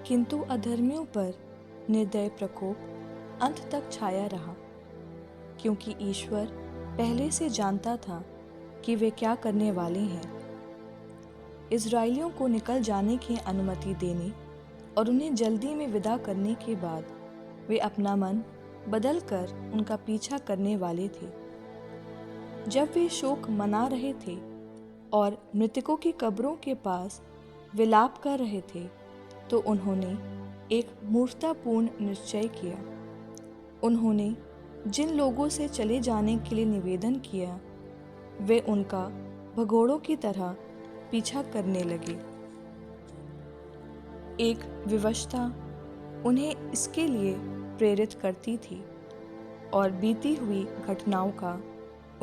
किंतु अधर्मियों पर निर्दय प्रकोप अंत तक छाया रहा, क्योंकि ईश्वर पहले से जानता था कि वे क्या करने वाले हैं। इज़राइलियों को निकल जाने की अनुमति देने और उन्हें जल्दी में विदा करने के बाद वे अपना मन बदलकर उनका पीछा करने वाले थे। जब वे शोक मना रहे थे और मृतकों की कब्रों के पास विलाप कर रहे थे, तो उन्होंने एक मूर्खतापूर्ण निश्चय किया। उन्होंने जिन लोगों से चले जाने के लिए निवेदन किया, वे उनका भगोड़ों की तरह पीछा करने लगे। एक विवशता उन्हें इसके लिए प्रेरित करती थी और बीती हुई घटनाओं का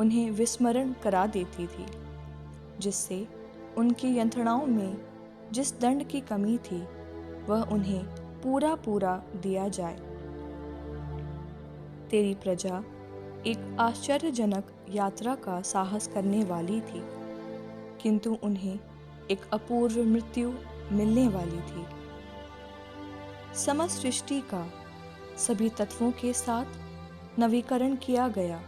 उन्हें विस्मरण करा देती थी, जिससे उनकी यंत्रणाओं में जिस दंड की कमी थी वह उन्हें पूरा पूरा दिया जाए। तेरी प्रजा एक आश्चर्यजनक यात्रा का साहस करने वाली थी, किंतु उन्हें एक अपूर्व मृत्यु मिलने वाली थी। समस्त सृष्टि का सभी तत्वों के साथ नवीकरण किया गया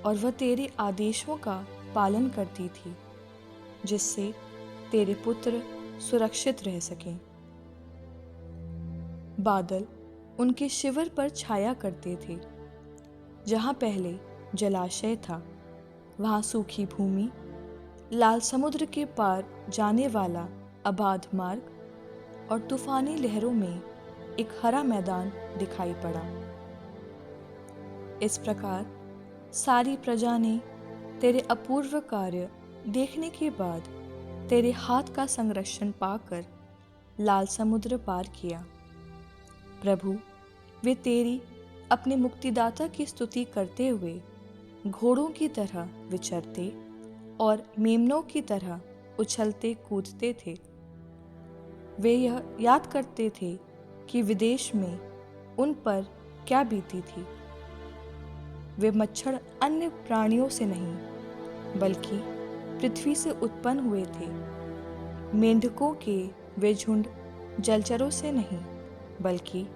और वह तेरे आदेशों का पालन करती थी, जिससे तेरे पुत्र सुरक्षित रह सकें। बादल उनके शिविर पर छाया करते थे। जहाँ पहले जलाशय था, वहाँ सूखी भूमि, लाल समुद्र के पार जाने वाला अबाध मार्ग और तूफानी लहरों में एक हरा मैदान दिखाई पड़ा। इस प्रकार सारी प्रजा ने तेरे अपूर्व कार्य देखने के बाद तेरे हाथ का संरक्षण पाकर लाल समुद्र पार किया। प्रभु, वे तेरी अपने मुक्तिदाता की स्तुति करते हुए घोड़ों की तरह विचरते और मेमनों की तरह उछलते कूदते थे। वे यह याद करते थे कि विदेश में उन पर क्या बीती थी। वे मच्छर अन्य प्राणियों से नहीं, बल्कि पृथ्वी से उत्पन्न हुए थे। मेंढकों के वे झुंड जलचरों से नहीं, बल्कि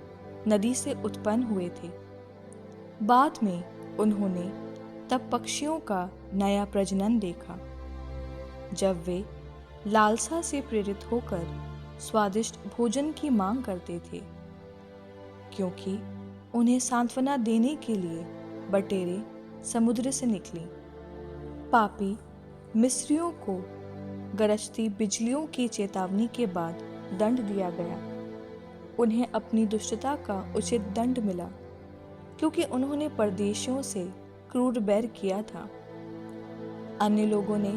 नदी से उत्पन्न हुए थे। बाद में उन्होंने तब पक्षियों का नया प्रजनन देखा, जब वे लालसा से प्रेरित होकर स्वादिष्ट भोजन की मांग करते थे, क्योंकि उन्हें सांत्वना देने के लिए बटेरें समुद्र से निकली। पापी मिस्रियों को गरजती बिजलियों की चेतावनी के बाद दंड दिया गया। उन्हें अपनी दुष्टता का उचित दंड मिला, क्योंकि उन्होंने परदेशियों से क्रूर बैर किया था। अन्य लोगों ने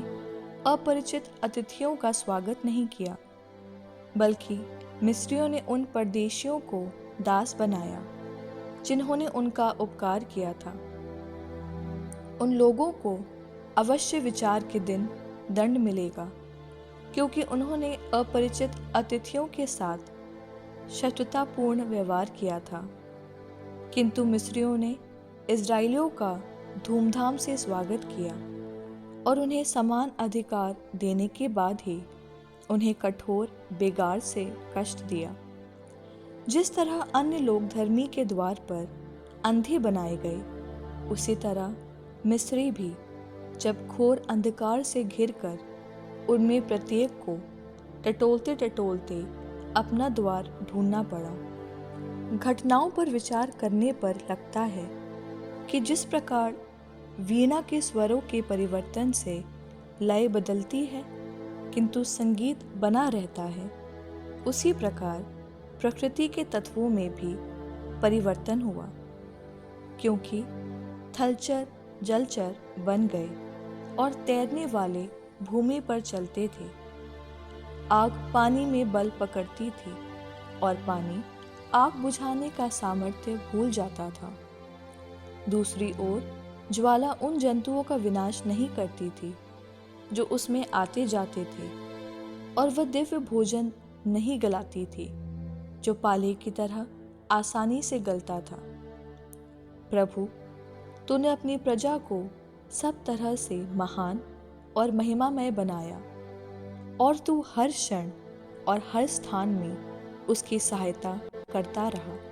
अपरिचित अतिथियों का स्वागत नहीं किया, बल्कि मिस्रियों ने उन परदेशियों को दास बनाया जिन्होंने उनका उपकार किया था। उन लोगों को अवश्य विचार के दिन दंड मिलेगा, क्योंकि उन्होंने अपरिचित अतिथियों के साथ शत्रुतापूर्ण व्यवहार किया था। किंतु मिस्रियों ने इज़राइलियों का धूमधाम से स्वागत किया और उन्हें समान अधिकार देने के बाद ही उन्हें कठोर बेगार से कष्ट दिया। जिस तरह अन्य लोग धर्मी के द्वार पर अंधे बनाए गए, उसी तरह मिस्री भी जब घोर अंधकार से घिरकर उनमें प्रत्येक को टटोलते टटोलते अपना द्वार ढूंढना पड़ा। घटनाओं पर विचार करने पर लगता है कि जिस प्रकार वीणा के स्वरों के परिवर्तन से लय बदलती है, किंतु संगीत बना रहता है, उसी प्रकार प्रकृति के तत्वों में भी परिवर्तन हुआ, क्योंकि थलचर जलचर बन गए और तैरने वाले भूमि पर चलते थे। आग पानी में बल पकड़ती थी और पानी आग बुझाने का सामर्थ्य भूल जाता था। दूसरी ओर ज्वाला उन जंतुओं का विनाश नहीं करती थी जो उसमें आते जाते थे, और वह दिव्य भोजन नहीं गलाती थी जो पाले की तरह आसानी से गलता था। प्रभु, तूने अपनी प्रजा को सब तरह से महान और महिमामय बनाया, और तू हर क्षण और हर स्थान में उसकी सहायता करता रहा।